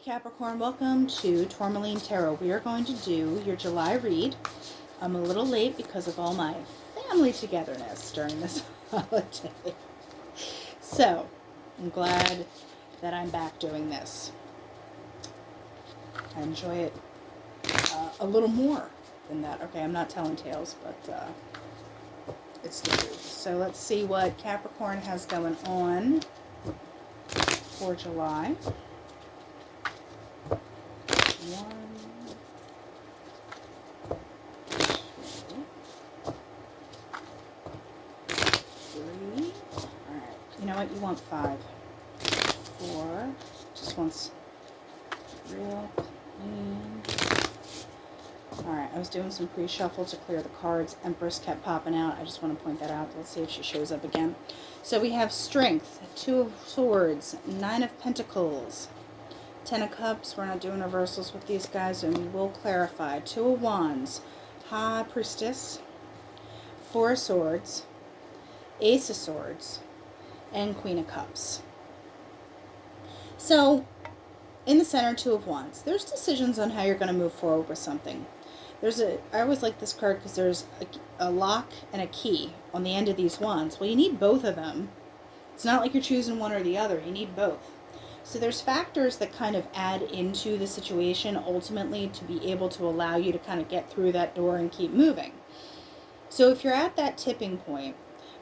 Capricorn, welcome to Tourmaline Tarot. We are going to do your July read. I'm a little late because of all my family togetherness during this holiday. So, I'm glad that I'm back doing this. I enjoy it a little more than that. Okay, I'm not telling tales, but it's the truth. So let's see what Capricorn has going on for July. 1, 2, 3. Alright, you know what? You want 5. 4. Just wants real clean. Alright, I was doing some pre-shuffle to clear the cards. Empress kept popping out. I just want to point that out. Let's see if she shows up again. So we have Strength, 2 of Swords, 9 of Pentacles, 10 of Cups. We're not doing reversals with these guys, and we will clarify. 2 of Wands, High Priestess, 4 of Swords, Ace of Swords, and Queen of Cups. So, in the center, 2 of Wands. There's decisions on how you're going to move forward with something. I always like this card because there's a lock and a key on the end of these wands. Well, you need both of them. It's not like you're choosing one or the other. You need both. So there's factors that kind of add into the situation ultimately to be able to allow you to kind of get through that door and keep moving. So if you're at that tipping point,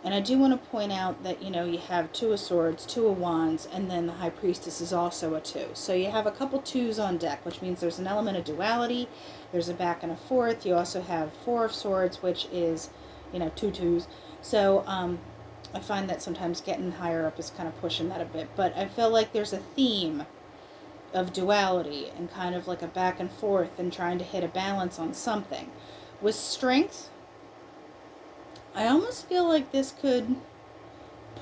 and I do want to point out that, you know, you have 2 of Swords, 2 of Wands, and then the High Priestess is also a 2. So you have a couple 2s on deck, which means there's an element of duality. There's a back and a forth. You also have 4 of Swords, which is, you know, 2 2s. So I find that sometimes getting higher up is kind of pushing that a bit. But I feel like there's a theme of duality and kind of like a back and forth and trying to hit a balance on something. With Strength, I almost feel like this could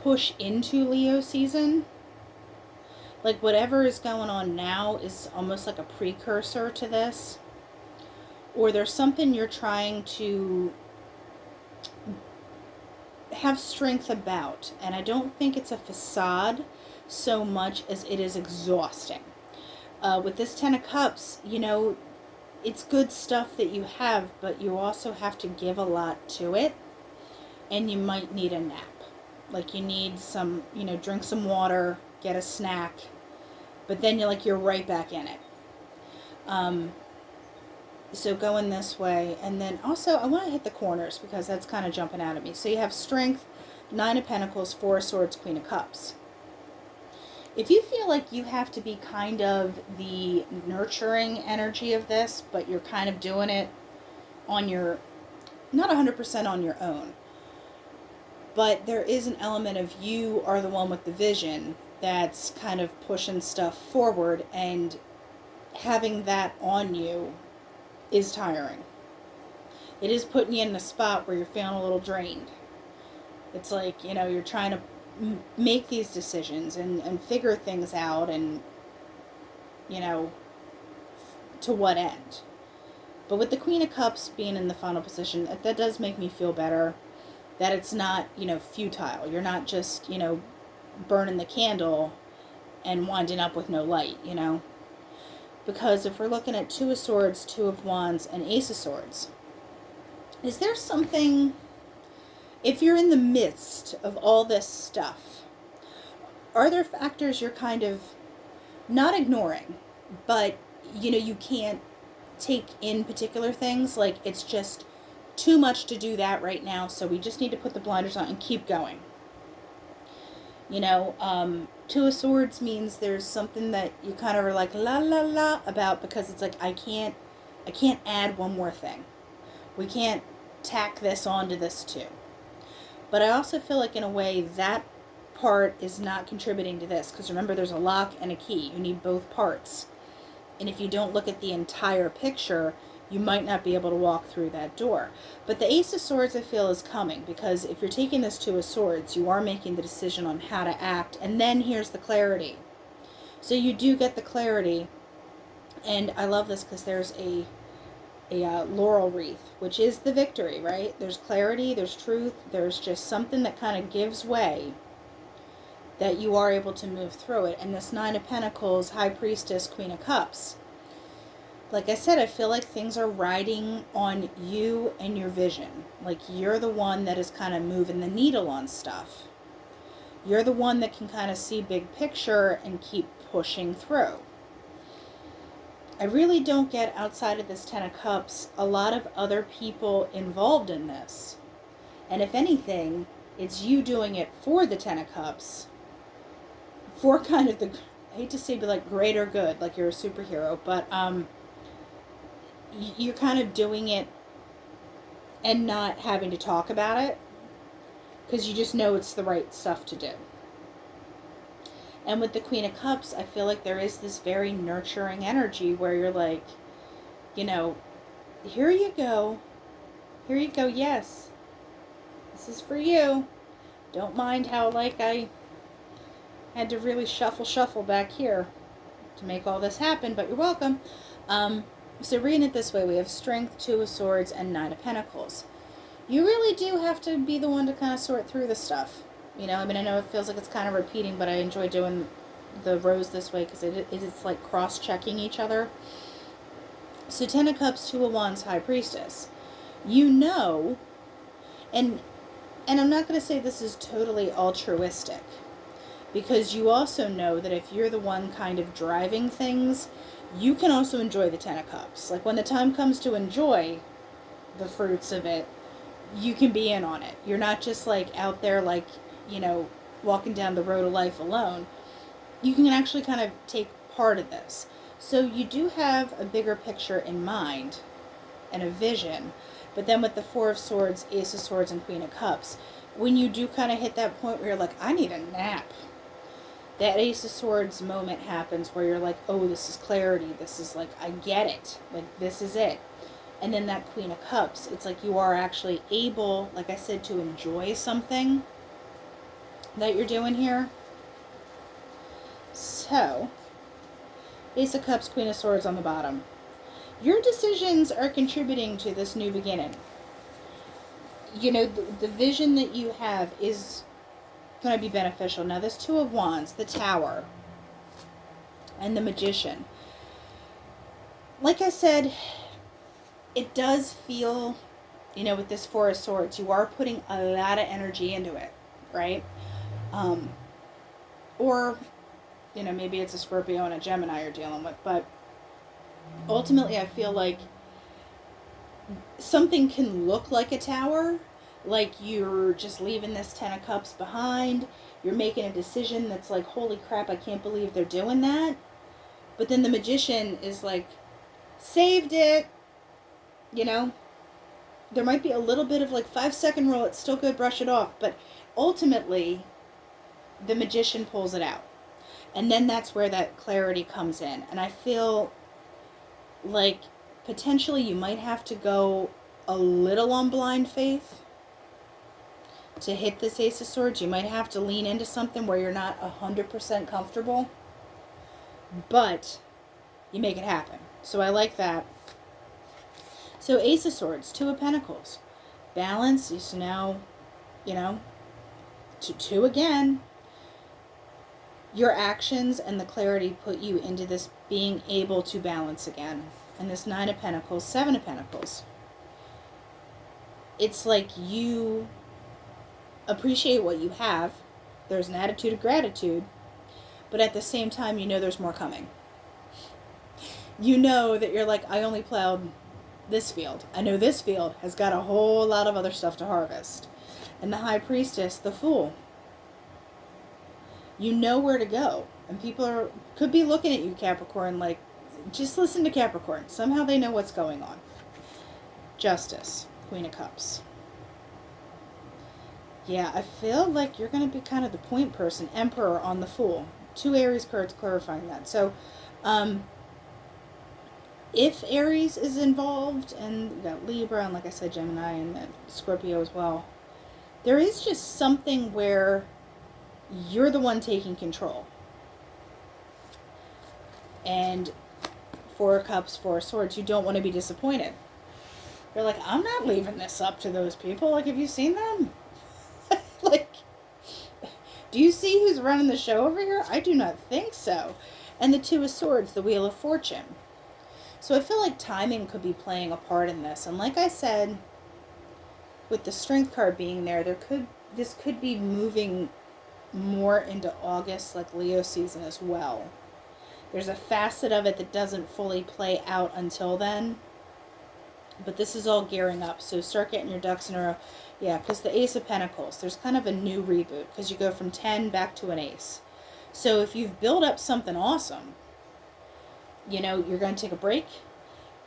push into Leo season. Like whatever is going on now is almost like a precursor to this. Or there's something you're trying to have strength about. And I don't think it's a facade so much as it is exhausting. With this 10 of Cups, you know, it's good stuff that you have, but you also have to give a lot to it. And you might need a nap. Like you need some, you know, drink some water, get a snack, but then you're right back in it. So going this way, and then also I want to hit the corners because that's kind of jumping out at me. So you have Strength, 9 of Pentacles, 4 of Swords, Queen of Cups. If you feel like you have to be kind of the nurturing energy of this, but you're kind of doing it on your, not 100% on your own, but there is an element of you are the one with the vision that's kind of pushing stuff forward, and having that on you is tiring. It is putting you in a spot where you're feeling a little drained. It's like, you know, you're trying to make these decisions and figure things out, and, you know, to what end. But with the Queen of Cups being in the final position, that does make me feel better. That it's not, you know, futile. You're not just, you know, burning the candle and winding up with no light, you know. Because if we're looking at 2 of Swords, 2 of Wands, and Ace of Swords, is there something, if you're in the midst of all this stuff, are there factors you're kind of not ignoring, but, you know, you can't take in particular things? Like it's just too much to do that right now, so we just need to put the blinders on and keep going. You know, 2 of Swords means there's something that you kind of are like la la la about, because it's like I can't add one more thing. We can't tack this onto this too. But I also feel like in a way that part is not contributing to this, because remember there's a lock and a key. You need both parts. And if you don't look at the entire picture, you might not be able to walk through that door. But the Ace of Swords, I feel, is coming, because if you're taking this 2 of Swords, you are making the decision on how to act, and then here's the clarity. So you do get the clarity, and I love this because there's a laurel wreath, which is the victory, right? There's clarity, there's truth, there's just something that kind of gives way, that you are able to move through it. And this Nine of Pentacles, High Priestess, Queen of Cups. Like I said, I feel like things are riding on you and your vision. Like you're the one that is kind of moving the needle on stuff. You're the one that can kind of see big picture and keep pushing through. I really don't get, outside of this Ten of Cups, a lot of other people involved in this. And if anything, it's you doing it for the Ten of Cups, for kind of the, I hate to say, but like greater good, like you're a superhero, but you're kind of doing it and not having to talk about it because you just know it's the right stuff to do. And with the Queen of Cups, I feel like there is this very nurturing energy where you're like, you know, here you go. Here you go. Yes. This is for you. Don't mind how, like, I had to really shuffle back here to make all this happen, but you're welcome. So reading it this way, we have Strength, Two of Swords, and Nine of Pentacles. You really do have to be the one to kind of sort through the stuff. You know, I mean, I know it feels like it's kind of repeating, but I enjoy doing the rows this way because it's like cross-checking each other. So Ten of Cups, Two of Wands, High Priestess. You know, and I'm not going to say this is totally altruistic, because you also know that if you're the one kind of driving things, you can also enjoy the Ten of Cups. Like when the time comes to enjoy the fruits of it, you can be in on it. You're not just like out there like, you know, walking down the road of life alone. You can actually kind of take part of this. So you do have a bigger picture in mind and a vision. But then with the Four of Swords, Ace of Swords, and Queen of Cups, when you do kind of hit that point where you're like, I need a nap, that Ace of Swords moment happens where you're like, oh, this is clarity. This is like, I get it. Like, this is it. And then that Queen of Cups, it's like you are actually able, like I said, to enjoy something that you're doing here. So, Ace of Cups, Queen of Swords on the bottom. Your decisions are contributing to this new beginning. You know, the vision that you have is going to be beneficial. Now, this Two of Wands, the Tower, and the Magician. Like I said, it does feel, you know, with this Four of Swords, you are putting a lot of energy into it, right? Or, you know, maybe it's a Scorpio and a Gemini you're dealing with, but ultimately I feel like something can look like a tower, like you're just leaving this Ten of Cups behind, you're making a decision that's like, holy crap, I can't believe they're doing that. But then the Magician is like, saved it, you know. There might be a little bit of like 5-second rule, it's still good, brush it off, but ultimately the Magician pulls it out. And then that's where that clarity comes in. And I feel like potentially you might have to go a little on blind faith to hit this Ace of Swords. You might have to lean into something where you're not 100% comfortable, but you make it happen. So I like that. So Ace of Swords, Two of Pentacles. Balance is now, you know, two again. Your actions and the clarity put you into this being able to balance again. And this Nine of Pentacles, Seven of Pentacles. It's like you appreciate what you have. There's an attitude of gratitude. But at the same time, you know there's more coming. You know that you're like, I only plowed this field. I know this field has got a whole lot of other stuff to harvest. And the High Priestess, the Fool. You know where to go. And people could be looking at you, Capricorn, like, just listen to Capricorn. Somehow they know what's going on. Justice, Queen of Cups. Yeah, I feel like you're going to be kind of the point person. Emperor on the Fool. 2 Aries cards clarifying that. So, if Aries is involved, and you got Libra, and like I said, Gemini, and Scorpio as well, there is just something where you're the one taking control. And Four of Cups, Four of Swords, you don't want to be disappointed. You're like, I'm not leaving this up to those people. Like, have you seen them? Like, Do you see who's running the show over here? I do not think so. And the Two of Swords, the Wheel of Fortune. So I feel like timing could be playing a part in this. And like I said, with the Strength card being there, this could be moving more into August, like Leo season as well. There's a facet of it that doesn't fully play out until then. But this is all gearing up. So start getting your ducks in a row. Yeah, because the Ace of Pentacles, there's kind of a new reboot. Because you go from 10 back to an ace. So if you've built up something awesome, you know, you're going to take a break.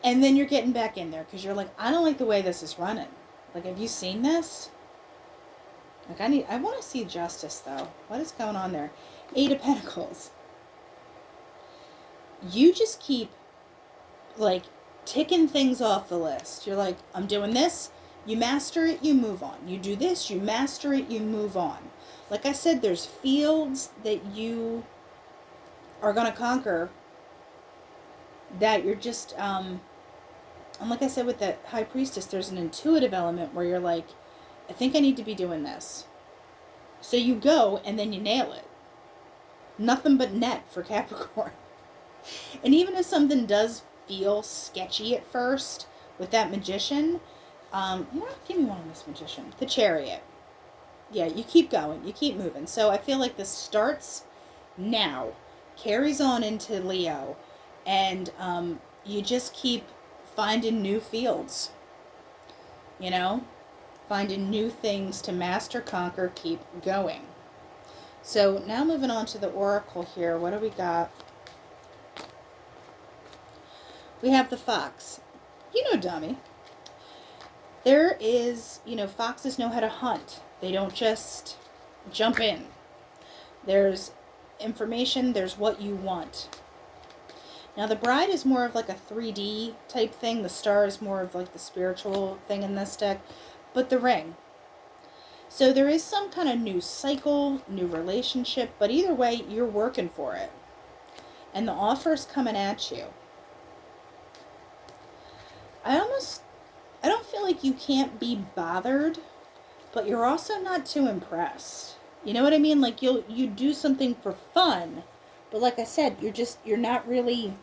And then you're getting back in there. Because you're like, I don't like the way this is running. Like, have you seen this? Like, I want to see justice, though. What is going on there? Eight of Pentacles. You just keep, like, ticking things off the list. You're like, I'm doing this. You master it, you move on. You do this, you master it, you move on. Like I said, there's fields that you are going to conquer that you're just, and like I said with that High Priestess, there's an intuitive element where you're like, I think I need to be doing this. So you go and then you nail it. Nothing but net for Capricorn. And even if something does feel sketchy at first with that Magician, you know, give me one on this Magician. The Chariot. Yeah, you keep going. You keep moving. So I feel like this starts now, carries on into Leo, and you just keep finding new fields. You know? Finding new things to master, conquer, keep going. So now moving on to the Oracle here. What do we got? We have the Fox. You know, dummy. There is, you know, foxes know how to hunt. They don't just jump in. There's information. There's what you want. Now, the Bride is more of like a 3D type thing. The Star is more of like the spiritual thing in this deck. But the Ring. So there is some kind of new cycle, new relationship. But either way, you're working for it. And the offer's coming at you. I don't feel like you can't be bothered, but you're also not too impressed. You know what I mean? Like you do something for fun, but like I said, you're not really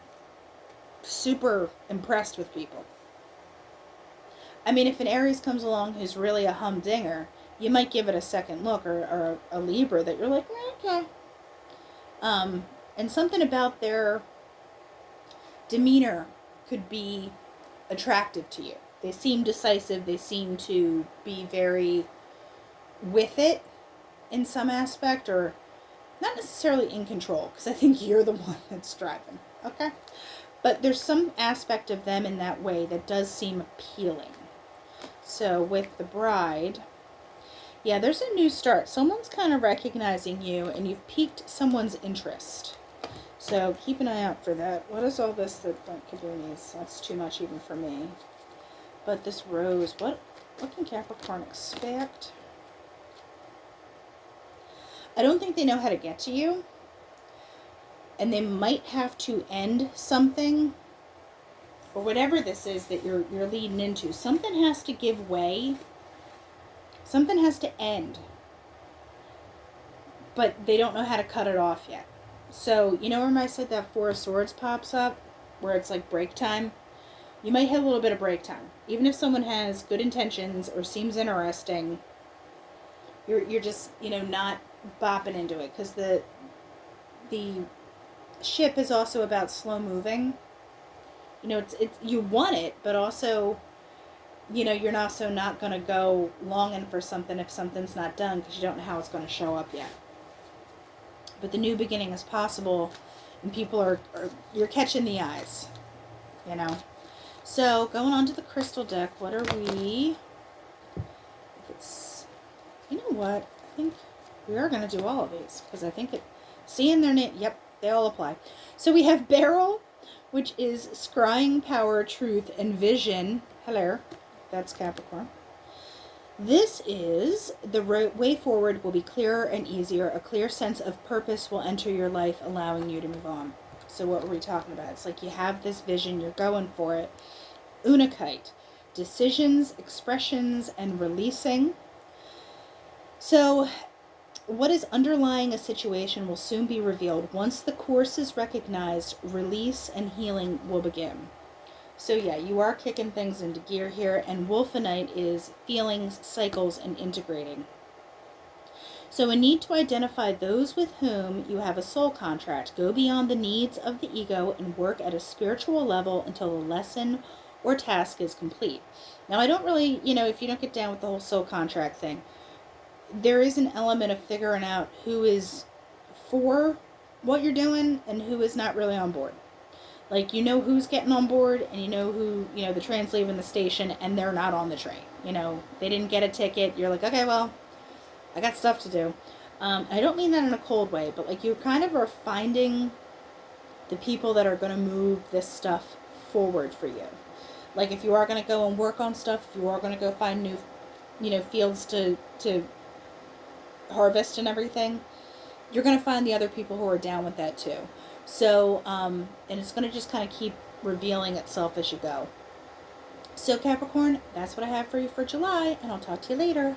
super impressed with people. I mean, if an Aries comes along who's really a humdinger, you might give it a second look, or a Libra that you're like, okay. And something about their demeanor could be attractive to you. They seem decisive. They seem to be very with it in some aspect, or not necessarily in control, because I think you're the one that's driving. Okay? But there's some aspect of them in that way that does seem appealing. So with the Bride, yeah, there's a new start. Someone's kind of recognizing you, and you've piqued someone's interest. So keep an eye out for that. What is all this that Kaboonies? That's too much even for me. But this Rose, what can Capricorn expect? I don't think they know how to get to you. And they might have to end something. Or whatever this is that you're leading into. Something has to give way. Something has to end. But they don't know how to cut it off yet. So, you know where I said that Four of Swords pops up? Where it's like break time? You might have a little bit of break time. Even if someone has good intentions or seems interesting, you're just, you know, not bopping into it. Because the ship is also about slow moving. You know, it's you want it, but also, you know, you're also not going to go longing for something if something's not done, because you don't know how it's going to show up yet. But the new beginning is possible, and people are you're catching the eyes, you know. So going on to the crystal deck, what are we? It's, you know what? I think we are going to do all of these, because I think seeing their name, yep, they all apply. So we have Beryl, which is scrying, power, truth, and vision. Hello, that's Capricorn. This is the way forward will be clearer and easier. A clear sense of purpose will enter your life, allowing you to move on. So what were we talking about? It's like you have this vision, you're going for it. Unakite, decisions, expressions, and releasing. So what is underlying a situation will soon be revealed. Once the course is recognized, release and healing will begin. So yeah, you are kicking things into gear here, and Wolfenite is feelings, cycles, and integrating. So a need to identify those with whom you have a soul contract. Go beyond the needs of the ego and work at a spiritual level until the lesson or task is complete. Now, I don't really, if you don't get down with the whole soul contract thing, there is an element of figuring out who is for what you're doing and who is not really on board. Like, who's getting on board, and who, the train's leaving the station and they're not on the train. They didn't get a ticket. You're like, okay, well, I got stuff to do. I don't mean that in a cold way, but like, you kind of are finding the people that are going to move this stuff forward for you. Like, if you are going to go and work on stuff, if you are going to go find new, fields to harvest and everything, you're going to find the other people who are down with that too. So, and it's going to just kind of keep revealing itself as you go. So Capricorn, that's what I have for you for July, and I'll talk to you later.